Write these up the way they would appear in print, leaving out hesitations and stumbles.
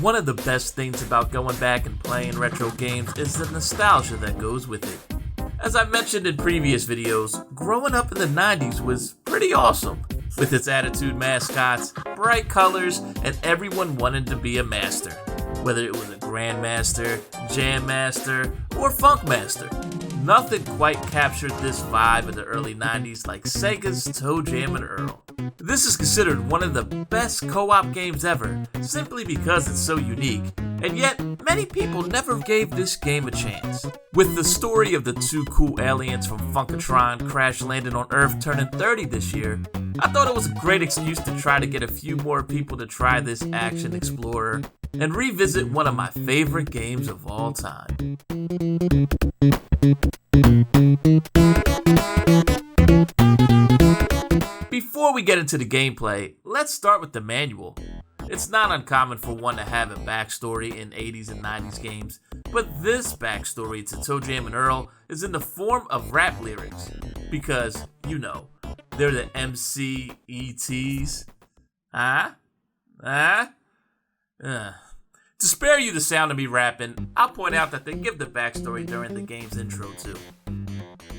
One of the best things about going back and playing retro games is the nostalgia that goes with it. As I mentioned in previous videos, growing up in the 90s was pretty awesome, with its attitude mascots, bright colors, and everyone wanted to be a master, whether it was a Grandmaster, Jam Master, or Funk Master. Nothing quite captured this vibe in the early 90s like Sega's ToeJam and Earl. This is considered one of the best co-op games ever, simply because it's so unique, and yet many people never gave this game a chance. With the story of the two cool aliens from Funkatron crash landing on Earth turning 30 this year, I thought it was a great excuse to try to get a few more people to try this action explorer and revisit one of my favorite games of all time. Before we get into the gameplay, let's start with the manual. It's not uncommon for one to have a backstory in 80s and 90s games, but this backstory to ToeJam and Earl is in the form of rap lyrics, because, you know, they're the MCETs. To spare you the sound of me rapping, I'll point out that they give the backstory during the game's intro too.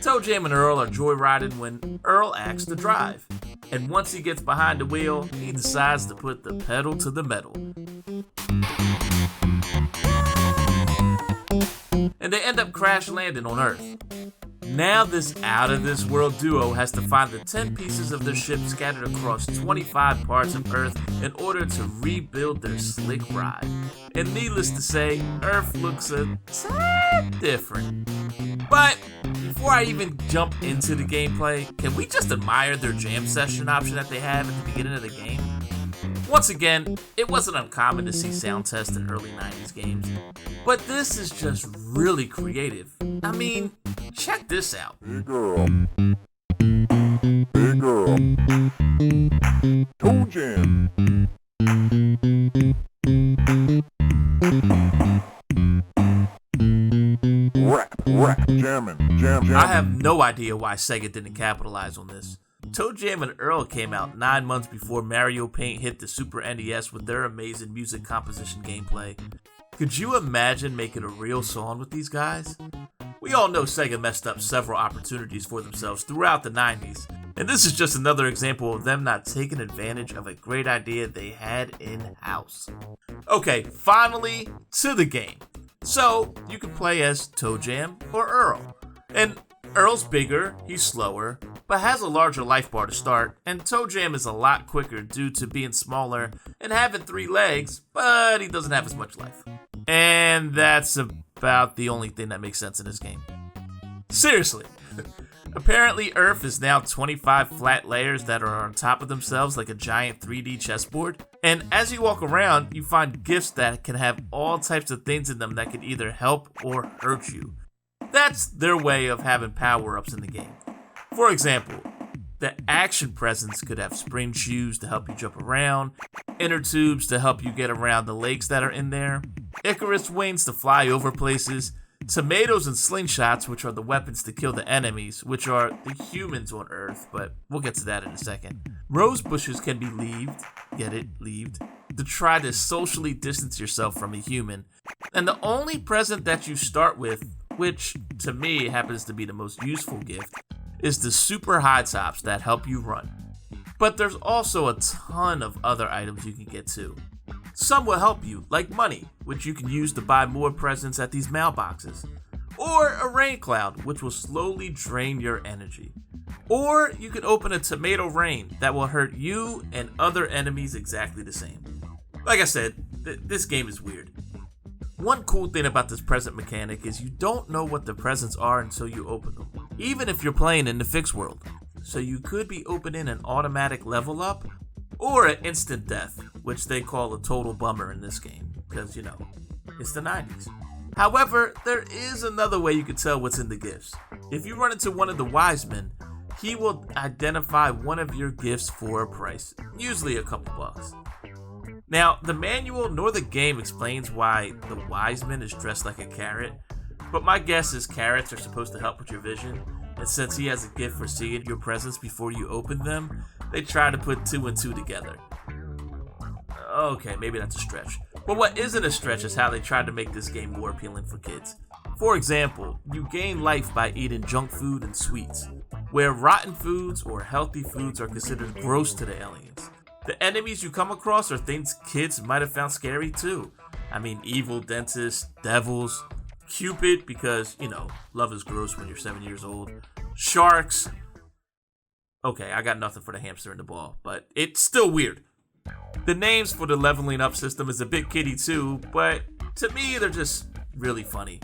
ToeJam and Earl are joyriding when Earl asks to drive, and once he gets behind the wheel, he decides to put the pedal to the metal. And they end up crash landing on Earth. Now this out-of-this-world duo has to find the 10 pieces of their ship scattered across 25 parts of Earth in order to rebuild their slick ride. And needless to say, Earth looks a tad different. But before I even jump into the gameplay, can we just admire their jam session option that they have at the beginning of the game? Once again, it wasn't uncommon to see sound tests in early 90s games, but this is just really creative. I mean, check this out. Big Earl. Big Earl. ToeJam. Rap, jammin'. I have no idea why Sega didn't capitalize on this. ToeJam and Earl came out 9 months before Mario Paint hit the Super NES with their amazing music composition gameplay. Could you imagine making a real song with these guys? We all know Sega messed up several opportunities for themselves throughout the 90s, and this is just another example of them not taking advantage of a great idea they had in-house. Okay, finally to the game. So, you can play as ToeJam or Earl. And Earl's bigger, he's slower, but has a larger life bar to start, and ToeJam is a lot quicker due to being smaller and having 3 legs, but he doesn't have as much life. And that's about the only thing that makes sense in this game. Seriously. Apparently Earth is now 25 flat layers that are on top of themselves like a giant 3D chessboard. And as you walk around, you find gifts that can have all types of things in them that can either help or hurt you. That's their way of having power-ups in the game. For example, the action presents could have spring shoes to help you jump around, inner tubes to help you get around the lakes that are in there, Icarus wings to fly over places, tomatoes and slingshots, which are the weapons to kill the enemies, which are the humans on Earth, but we'll get to that in a second. Rose bushes can be leaved, to try to socially distance yourself from a human. And the only present that you start with, which to me happens to be the most useful gift, is the super high tops that help you run. But there's also a ton of other items you can get too. Some will help you, like money, which you can use to buy more presents at these mailboxes. Or a rain cloud, which will slowly drain your energy. Or you can open a tomato rain that will hurt you and other enemies exactly the same. Like I said, this game is weird. One cool thing about this present mechanic is you don't know what the presents are until you open them, even if you're playing in the fixed world. So you could be opening an automatic level up, or an instant death, which they call a total bummer in this game, because, you know, it's the 90s. However, there is another way you can tell what's in the gifts. If you run into one of the wise men, he will identify one of your gifts for a price, usually a couple bucks. Now, the manual nor the game explains why the wise man is dressed like a carrot, but my guess is carrots are supposed to help with your vision, and since he has a gift for seeing your presents before you open them, they try to put 2 and 2 together. Okay, maybe that's a stretch. But what isn't a stretch is how they tried to make this game more appealing for kids. For example, you gain life by eating junk food and sweets, where rotten foods or healthy foods are considered gross to the aliens. The enemies you come across are things kids might have found scary too. I mean, evil dentists, devils, Cupid, because, love is gross when you're 7 years old, sharks. Okay, I got nothing for the hamster and the ball, but it's still weird. The names for the leveling up system is a bit kiddie too, but to me they're just really funny.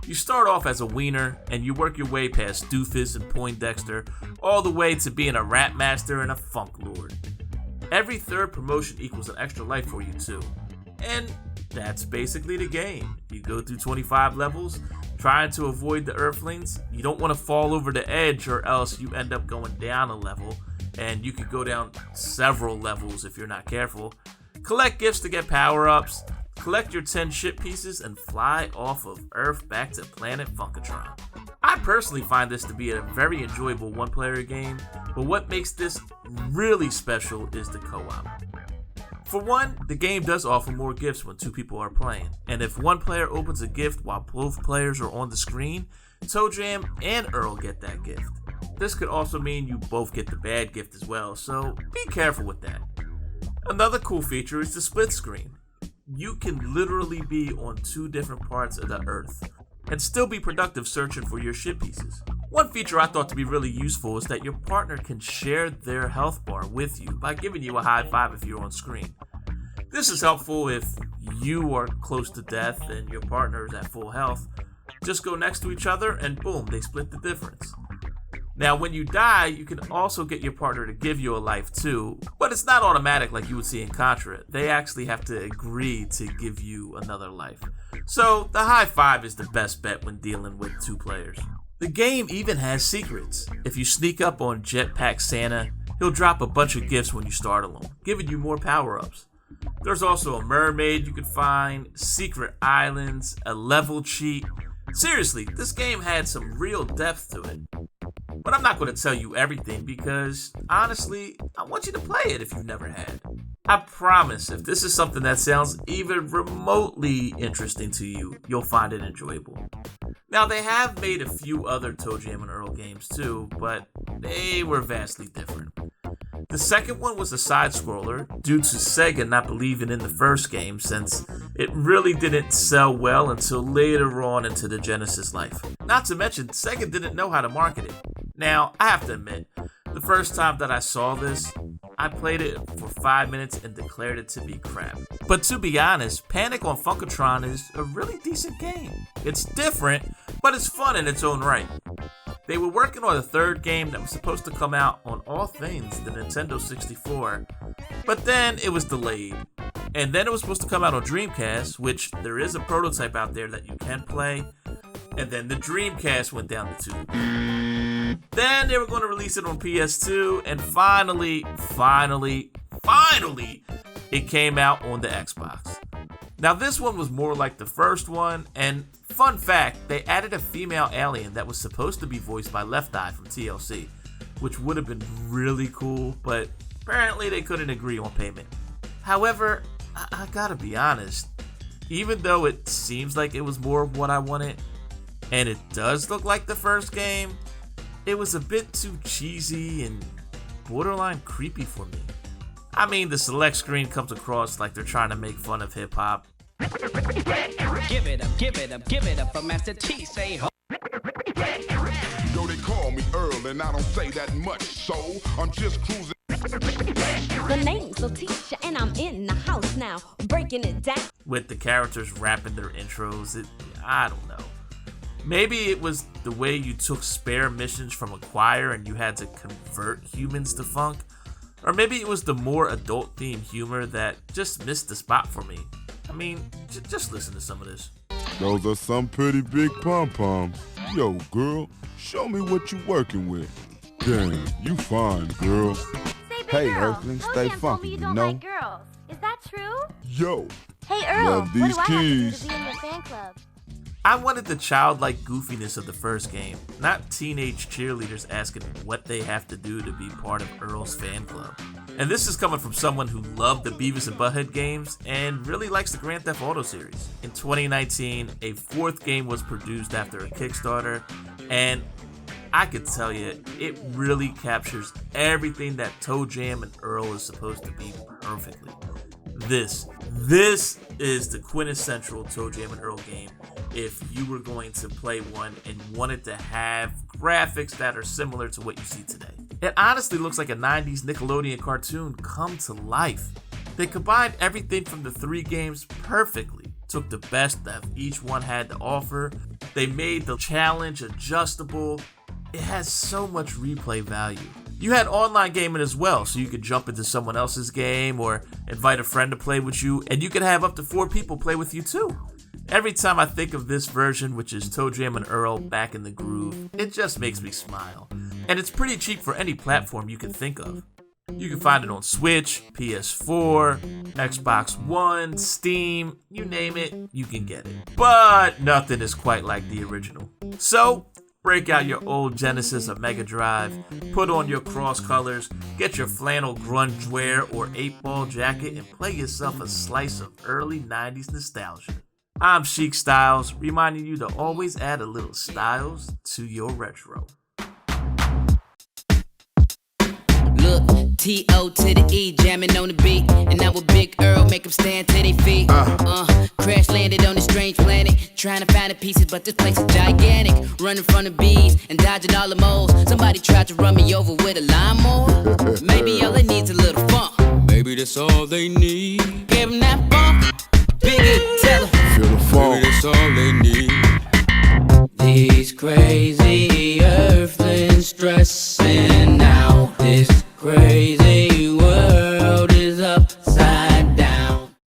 You start off as a wiener, and you work your way past Doofus and Poindexter, all the way to being a rap master and a funk lord. Every third promotion equals an extra life for you too. And that's basically the game. You go through 25 levels, trying to avoid the Earthlings. You don't want to fall over the edge or else you end up going down a level, and you could go down several levels if you're not careful. Collect gifts to get power-ups, collect your 10 ship pieces, and fly off of Earth back to planet Funkatron. I personally find this to be a very enjoyable one-player game, but what makes this really special is the co-op. For one, the game does offer more gifts when two people are playing, and if one player opens a gift while both players are on the screen, ToeJam and Earl get that gift. This could also mean you both get the bad gift as well, so be careful with that. Another cool feature is the split screen. You can literally be on two different parts of the Earth and still be productive searching for your ship pieces. One feature I thought to be really useful is that your partner can share their health bar with you by giving you a high five if you're on screen. This is helpful if you are close to death and your partner is at full health. Just go next to each other and boom, they split the difference. Now, when you die, you can also get your partner to give you a life too, but it's not automatic like you would see in Contra. They actually have to agree to give you another life. So, the high five is the best bet when dealing with two players. The game even has secrets. If you sneak up on Jetpack Santa, he'll drop a bunch of gifts when you start alone, giving you more power-ups. There's also a mermaid you can find, secret islands, a level cheat. Seriously, this game had some real depth to it. But I'm not going to tell you everything because, honestly, I want you to play it if you've never had. I promise, if this is something that sounds even remotely interesting to you, you'll find it enjoyable. Now, they have made a few other ToeJam and Earl games too, but they were vastly different. The second one was a side-scroller, due to Sega not believing in the first game since it really didn't sell well until later on into the Genesis life. Not to mention, Sega didn't know how to market it. Now, I have to admit, the first time that I saw this, I played it for 5 minutes and declared it to be crap. But to be honest, Panic on Funkatron is a really decent game. It's different, but it's fun in its own right. They were working on a third game that was supposed to come out on all things the Nintendo 64, but then it was delayed. And then it was supposed to come out on Dreamcast, which there is a prototype out there that you can play, and then the Dreamcast went down the tube. Then they were going to release it on PS2, and finally, it came out on the Xbox. Now this one was more like the first one, and fun fact, they added a female alien that was supposed to be voiced by Left Eye from TLC, which would have been really cool, but apparently they couldn't agree on payment. However, I gotta be honest, even though it seems like it was more of what I wanted, and it does look like the first game, it was a bit too cheesy and borderline creepy for me. I mean, the select screen comes across like they're trying to make fun of hip-hop. Give it up for Master T, say ho. Yo, they call me Earl, and I don't say that much, so I'm just cruising. The name's Letitia, and I'm in the house now, breaking it down. With the characters rapping their intros, I don't know. Maybe it was the way you took spare missions from a choir and you had to convert humans to funk. Or maybe it was the more adult-themed humor that just missed the spot for me. I mean, just listen to some of this. Those are some pretty big pom-poms. Yo, girl, show me what you working with. Damn, you fine, girl. Hey, Earthling, stay funky, you know? Like girls. Is that true? Yo, Hey, Earl, love these what do I have to do keys. to be in your fan club? I wanted the childlike goofiness of the first game, not teenage cheerleaders asking what they have to do to be part of Earl's fan club. And this is coming from someone who loved the Beavis and Butthead games and really likes the Grand Theft Auto series. In 2019, a fourth game was produced after a Kickstarter, and I could tell you, it really captures everything that ToeJam and Earl is supposed to be perfectly. This is the quintessential ToeJam and Earl game if you were going to play one and wanted to have graphics that are similar to what you see today. It honestly looks like a 90s Nickelodeon cartoon come to life. They combined everything from the three games perfectly, took the best that each one had to offer. They made the challenge adjustable. It has so much replay value. You had online gaming as well, so you could jump into someone else's game or invite a friend to play with you, and you could have up to 4 people play with you too. Every time I think of this version, which is ToeJam and Earl Back in the Groove, it just makes me smile. And it's pretty cheap for any platform you can think of. You can find it on Switch, PS4, Xbox One, Steam, you name it, you can get it. But nothing is quite like the original. So, break out your old Genesis or Mega Drive, put on your cross colors, get your flannel grunge wear or 8-ball jacket, and play yourself a slice of early 90s nostalgia. I'm Chic Styles, reminding you to always add a little styles to your retro. Look, T-O to the E, jamming on the beat. And now with Big Earl, make them stand to their feet. Crash landed on a strange planet, trying to find the pieces, but this place is gigantic. Running from the bees and dodging all the moles. Somebody tried to run me over with a lawnmower. Maybe all they need's a little funk. Maybe that's all they need. Give them that funk. Biggie, tell them. Feel the fall. Maybe that's all they need. These crazy earthlings